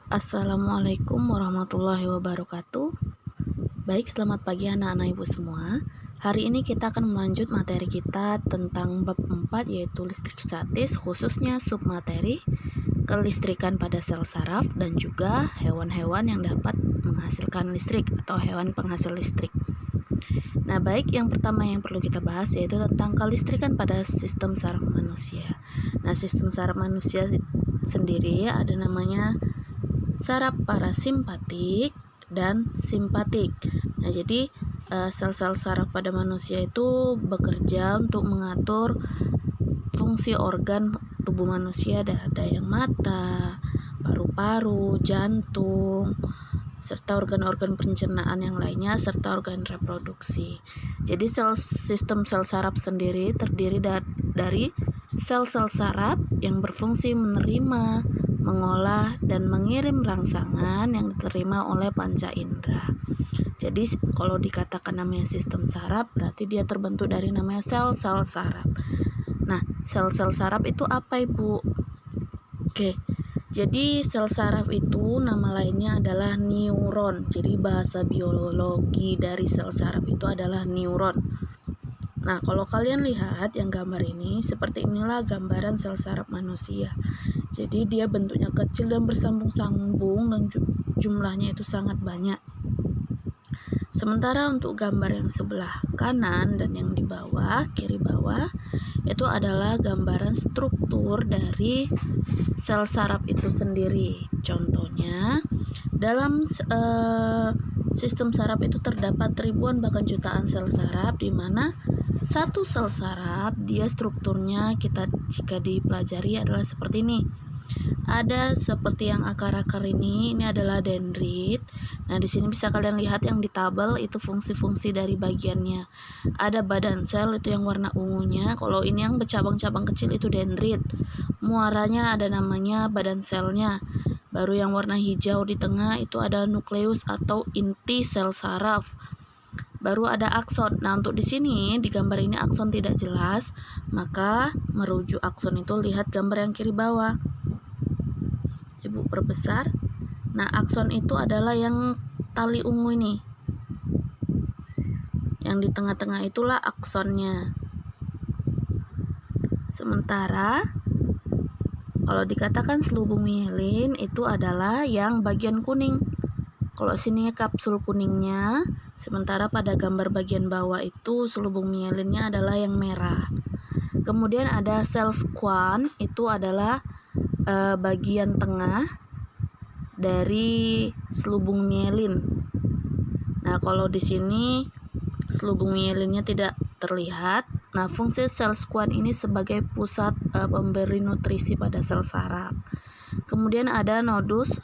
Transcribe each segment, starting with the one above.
Assalamualaikum warahmatullahi wabarakatuh. Baik, selamat pagi anak-anak ibu semua. Hari ini kita akan melanjut materi kita tentang bab 4, yaitu listrik statis, khususnya submateri, kelistrikan pada sel saraf, dan juga hewan-hewan yang dapat menghasilkan listrik atau hewan penghasil listrik. Nah, baik, yang pertama yang perlu kita bahas yaitu tentang kelistrikan pada sistem saraf manusia. Nah, sistem saraf manusia sendiri ada namanya saraf parasimpatik dan simpatik. Nah, jadi sel-sel saraf pada manusia itu bekerja untuk mengatur fungsi organ tubuh manusia. Ada yang mata, paru-paru, jantung, serta organ-organ pencernaan yang lainnya, serta organ reproduksi. Jadi sistem sel saraf sendiri terdiri dari sel-sel saraf yang berfungsi menerima, mengolah, dan mengirim rangsangan yang diterima oleh panca indera. Jadi kalau dikatakan namanya sistem saraf, berarti dia terbentuk dari namanya sel-sel saraf. Nah, sel-sel saraf itu apa, Ibu? Oke. Jadi sel saraf itu nama lainnya adalah neuron. Jadi bahasa biologi dari sel saraf itu adalah neuron. Nah, kalau kalian lihat yang gambar ini, seperti inilah gambaran sel saraf manusia. Jadi dia bentuknya kecil dan bersambung-sambung dan jumlahnya itu sangat banyak. Sementara untuk gambar yang sebelah kanan dan yang di bawah, kiri bawah, itu adalah gambaran struktur dari sel saraf itu sendiri. Contohnya, dalam sistem saraf itu terdapat ribuan bahkan jutaan sel saraf, di mana satu sel saraf dia strukturnya jika dipelajari adalah seperti ini. Ada seperti yang akar-akar ini adalah dendrit. Nah, di sini bisa kalian lihat yang di tabel itu fungsi-fungsi dari bagiannya. Ada badan sel itu yang warna ungunya. Kalau ini yang bercabang-cabang kecil itu dendrit. Muaranya ada namanya badan selnya. Baru yang warna hijau di tengah itu ada nukleus atau inti sel saraf. Baru ada akson. Nah, untuk di sini di gambar ini akson tidak jelas, maka merujuk akson itu lihat gambar yang kiri bawah. Ibu perbesar. Nah, akson itu adalah yang tali ungu ini. Yang di tengah-tengah itulah aksonnya. Sementara kalau dikatakan selubung mielin itu adalah yang bagian kuning. Kalau sini kapsul kuningnya, sementara pada gambar bagian bawah itu selubung mielinnya adalah yang merah. Kemudian ada sel squam, itu adalah bagian tengah dari selubung mielin. Nah, kalau di sini selubung mielinnya tidak terlihat. Nah, fungsi sel squam ini sebagai pusat pemberi nutrisi pada sel saraf. Kemudian ada nodus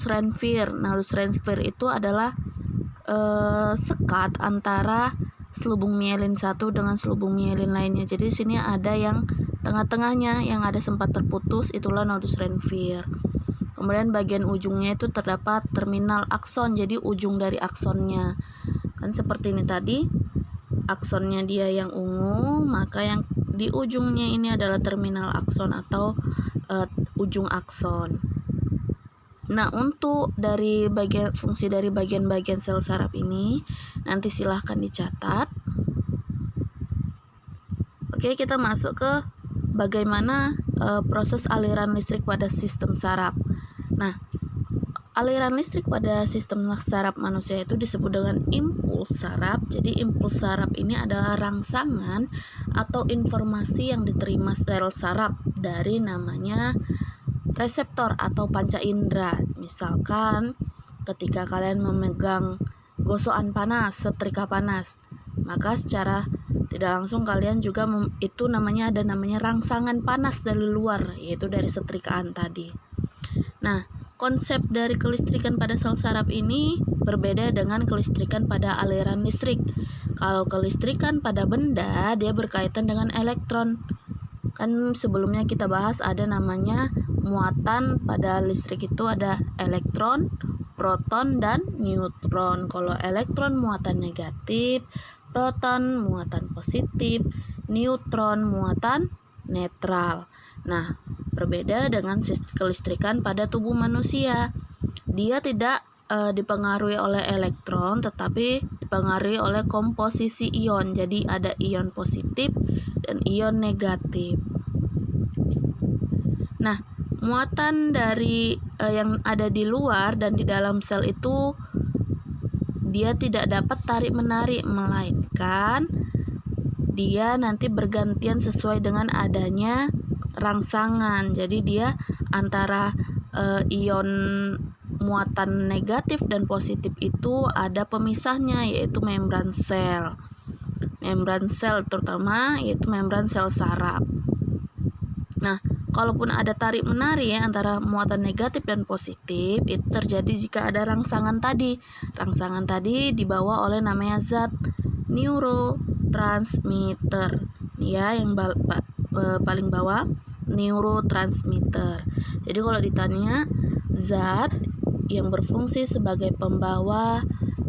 Ranvier. Nodus Ranvier itu adalah sekat antara selubung mielin satu dengan selubung mielin lainnya. Jadi sini ada yang tengah-tengahnya yang ada sempat terputus, itulah nodus Ranvier. Kemudian bagian ujungnya itu terdapat terminal akson, jadi ujung dari aksonnya. Kan seperti ini tadi, aksonnya dia yang ungu, maka yang di ujungnya ini adalah terminal akson atau ujung akson. Nah, untuk dari fungsi dari bagian-bagian sel saraf ini nanti silahkan dicatat. Oke, kita masuk ke bagaimana proses aliran listrik pada sistem saraf. Nah, aliran listrik pada sistem saraf manusia itu disebut dengan impuls saraf. Jadi impuls saraf ini adalah rangsangan atau informasi yang diterima sel saraf dari namanya reseptor atau panca indera. Misalkan ketika kalian memegang gosokan panas, setrika panas, maka secara tidak langsung kalian juga itu ada namanya rangsangan panas dari luar, yaitu dari setrikaan tadi. Nah, konsep dari kelistrikan pada sel saraf ini berbeda dengan kelistrikan pada aliran listrik. Kalau kelistrikan pada benda, dia berkaitan dengan elektron. Kan sebelumnya kita bahas ada namanya muatan pada listrik itu ada elektron, proton, dan neutron. Kalau elektron muatan negatif, proton muatan positif, neutron muatan netral. Nah, Berbeda dengan kelistrikan pada tubuh manusia. Dia tidak dipengaruhi oleh elektron, tetapi dipengaruhi oleh komposisi ion. Jadi ada ion positif dan ion negatif. Nah, muatan dari yang ada di luar dan di dalam sel itu dia tidak dapat tarik-menarik, melainkan dia nanti bergantian sesuai dengan adanya rangsangan. Jadi dia antara ion muatan negatif dan positif itu ada pemisahnya, yaitu membran sel. Membran sel terutama yaitu membran sel saraf. Nah, kalaupun ada tarik-menarik antara muatan negatif dan positif, itu terjadi jika ada rangsangan tadi. Rangsangan tadi dibawa oleh namanya zat neurotransmitter. Ya, yang paling bawah, neurotransmitter. Jadi kalau ditanya zat yang berfungsi sebagai pembawa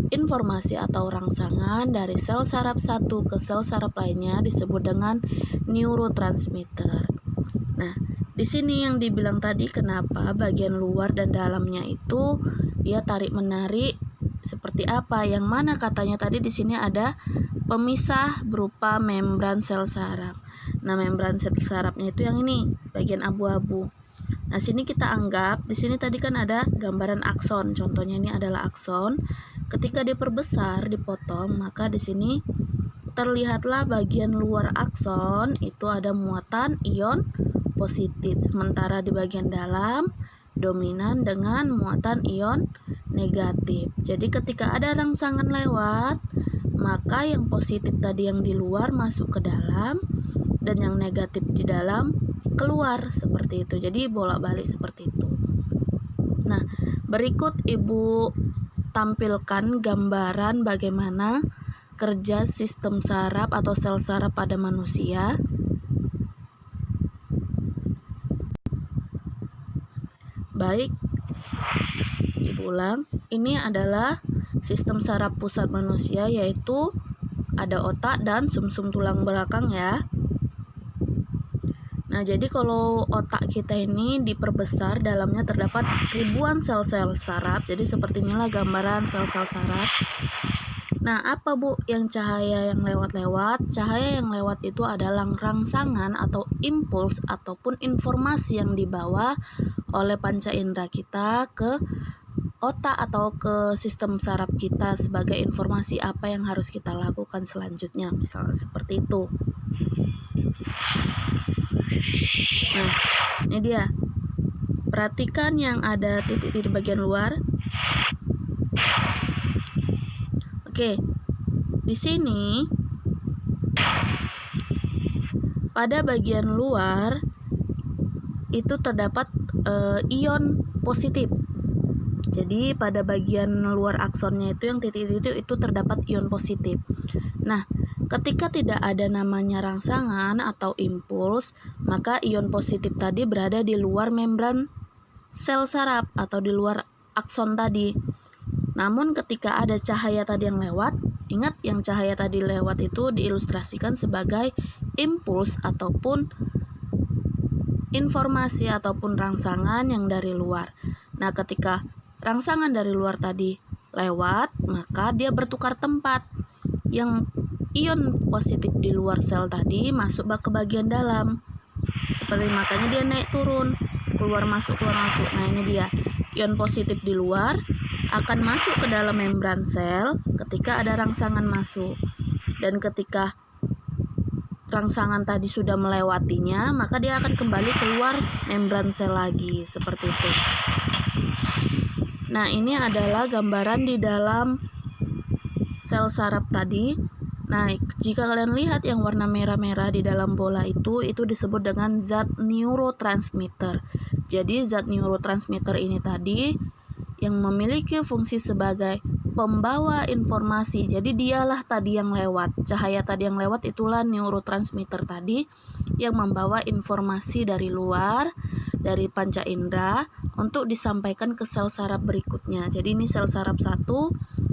informasi atau rangsangan dari sel saraf satu ke sel saraf lainnya disebut dengan neurotransmitter. Nah, di sini yang dibilang tadi kenapa bagian luar dan dalamnya itu dia tarik-menarik seperti apa? Yang mana katanya tadi di sini ada pemisah berupa membran sel saraf. Nah, membran sel sarafnya itu yang ini, bagian abu-abu. Nah, sini kita anggap di sini tadi kan ada gambaran akson. Contohnya ini adalah akson. Ketika diperbesar, dipotong, maka di sini terlihatlah bagian luar akson itu ada muatan ion positif, sementara di bagian dalam dominan dengan muatan ion negatif. Jadi ketika ada rangsangan lewat, maka yang positif tadi yang di luar masuk ke dalam dan yang negatif di dalam keluar, seperti itu. Jadi bolak-balik seperti itu. Nah, berikut Ibu tampilkan gambaran bagaimana kerja sistem saraf atau sel saraf pada manusia. Baik, Ibu ulang. Ini adalah sistem saraf pusat manusia, yaitu ada otak dan sumsum tulang belakang ya. Nah, jadi kalau otak kita ini diperbesar, dalamnya terdapat ribuan sel-sel saraf. Jadi seperti inilah gambaran sel-sel saraf. Nah, apa Bu yang cahaya yang lewat-lewat? Cahaya yang lewat itu adalah rangsangan atau impuls ataupun informasi yang dibawa oleh panca indera kita ke otak atau ke sistem saraf kita sebagai informasi apa yang harus kita lakukan selanjutnya, misalnya seperti itu. Nah, ini dia. Perhatikan yang ada titik-titik bagian luar. Oke, di sini pada bagian luar itu terdapat ion positif. Jadi pada bagian luar aksonnya itu yang titik-titik itu terdapat ion positif. Nah, ketika tidak ada namanya rangsangan atau impuls, maka ion positif tadi berada di luar membran sel saraf atau di luar akson tadi. Namun ketika ada cahaya tadi yang lewat, ingat yang cahaya tadi lewat itu diilustrasikan sebagai impuls ataupun informasi ataupun rangsangan yang dari luar. Nah, ketika rangsangan dari luar tadi lewat, maka dia bertukar tempat. Yang ion positif di luar sel tadi masuk ke bagian dalam. Seperti makanya dia naik turun, keluar masuk. Nah, ini dia. Ion positif di luar akan masuk ke dalam membran sel ketika ada rangsangan masuk. Dan ketika rangsangan tadi sudah melewatinya, maka dia akan kembali keluar membran sel lagi, seperti itu. Nah, ini adalah gambaran di dalam sel saraf tadi. Nah, jika kalian lihat yang warna merah-merah di dalam bola itu disebut dengan zat neurotransmitter. Jadi zat neurotransmitter ini tadi yang memiliki fungsi sebagai pembawa informasi. Jadi dialah tadi yang lewat. Cahaya tadi yang lewat itulah neurotransmitter tadi yang membawa informasi dari luar, dari panca indera untuk disampaikan ke sel saraf berikutnya. Jadi ini sel saraf 1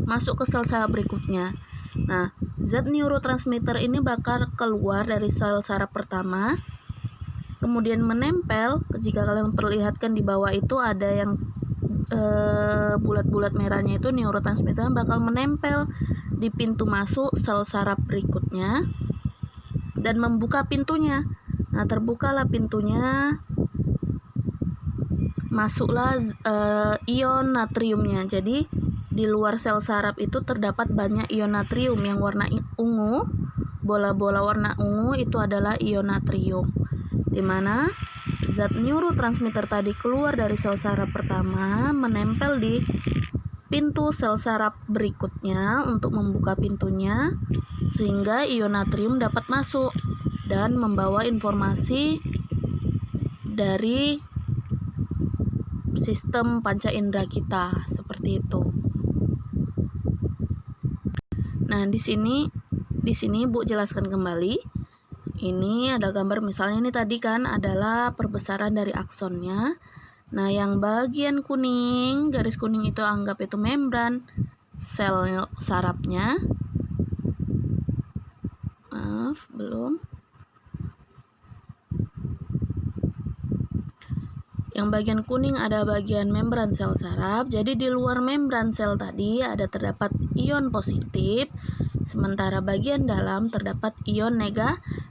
masuk ke sel saraf berikutnya. Nah, zat neurotransmitter ini bakal keluar dari sel saraf pertama kemudian menempel. Jika kalian perlihatkan di bawah itu ada yang bulat-bulat merahnya, itu neurotransmitter bakal menempel di pintu masuk sel saraf berikutnya dan membuka pintunya. Nah, terbukalah pintunya, masuklah ion natriumnya. Jadi di luar sel saraf itu terdapat banyak ion natrium yang warna ungu. Bola-bola warna ungu itu adalah ion natrium, di mana zat neurotransmitter tadi keluar dari sel saraf pertama, menempel di pintu sel saraf berikutnya untuk membuka pintunya, sehingga ion natrium dapat masuk dan membawa informasi dari sistem panca indera kita, seperti itu. Nah, di sini Bu jelaskan kembali. Ini ada gambar, misalnya ini tadi kan adalah perbesaran dari aksonnya. Nah, yang bagian kuning, garis kuning itu anggap itu membran sel sarafnya. Maaf, belum. Yang bagian kuning ada bagian membran sel saraf. Jadi di luar membran sel tadi ada terdapat ion positif, sementara bagian dalam terdapat ion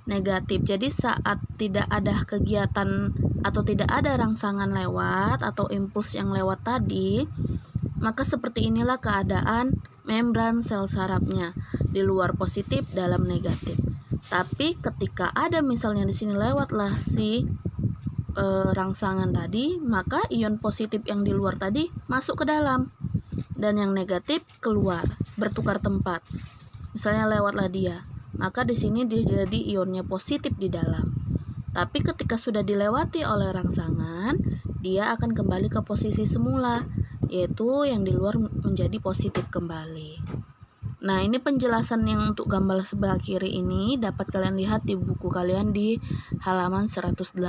negatif. Jadi saat tidak ada kegiatan atau tidak ada rangsangan lewat atau impuls yang lewat tadi, maka seperti inilah keadaan membran sel sarafnya, di luar positif, dalam negatif. Tapi ketika ada misalnya di sini lewatlah si rangsangan tadi, maka ion positif yang di luar tadi masuk ke dalam dan yang negatif keluar, bertukar tempat. Misalnya lewatlah dia, maka di sini dia jadi ionnya positif di dalam. Tapi ketika sudah dilewati oleh rangsangan, dia akan kembali ke posisi semula, yaitu yang di luar menjadi positif kembali. Nah, ini penjelasan yang untuk gambar sebelah kiri ini dapat kalian lihat di buku kalian di halaman 180.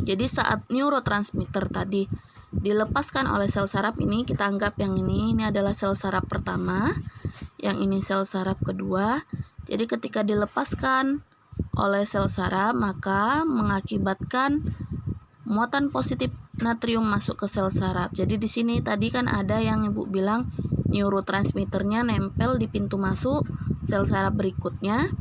Jadi saat neurotransmitter tadi dilepaskan oleh sel saraf ini, kita anggap yang ini adalah sel saraf pertama, yang ini sel saraf kedua. Jadi ketika dilepaskan oleh sel saraf, maka mengakibatkan muatan positif natrium masuk ke sel saraf. Jadi di sini tadi kan ada yang Ibu bilang neurotransmitternya nempel di pintu masuk sel saraf berikutnya.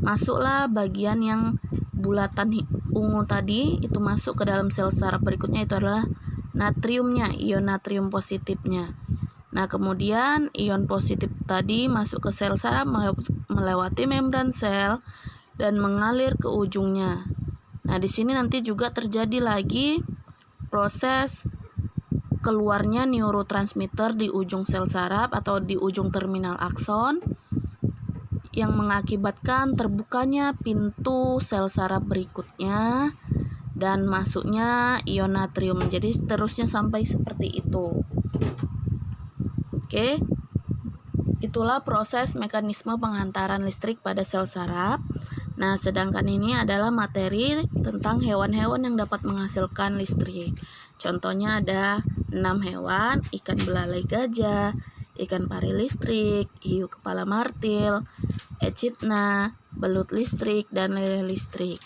Masuklah bagian yang bulatan ungu tadi, itu masuk ke dalam sel saraf berikutnya, itu adalah natriumnya, ion natrium positifnya. Nah, kemudian ion positif tadi masuk ke sel saraf melewati membran sel dan mengalir ke ujungnya. Nah, di sini nanti juga terjadi lagi proses keluarnya neurotransmitter di ujung sel saraf atau di ujung terminal akson yang mengakibatkan terbukanya pintu sel saraf berikutnya dan masuknya ion natrium. Jadi seterusnya sampai seperti itu. Oke. Itulah proses mekanisme penghantaran listrik pada sel saraf. Nah, sedangkan ini adalah materi tentang hewan-hewan yang dapat menghasilkan listrik. Contohnya ada 6 hewan, ikan belalai gajah, ikan pari listrik, hiu kepala martil, echidna, belut listrik, dan lele listrik.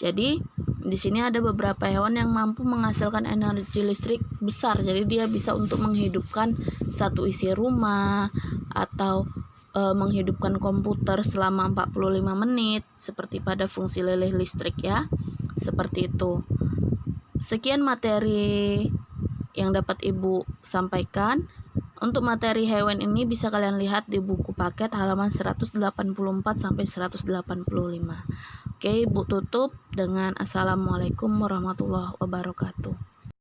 Jadi, di sini ada beberapa hewan yang mampu menghasilkan energi listrik besar. Jadi, dia bisa untuk menghidupkan satu isi rumah atau menghidupkan komputer selama 45 menit seperti pada fungsi leleh listrik ya. Seperti itu. Sekian materi yang dapat Ibu sampaikan. Untuk materi hewan ini bisa kalian lihat di buku paket halaman 184 sampai 185. Oke, Ibu tutup dengan Assalamualaikum warahmatullahi wabarakatuh.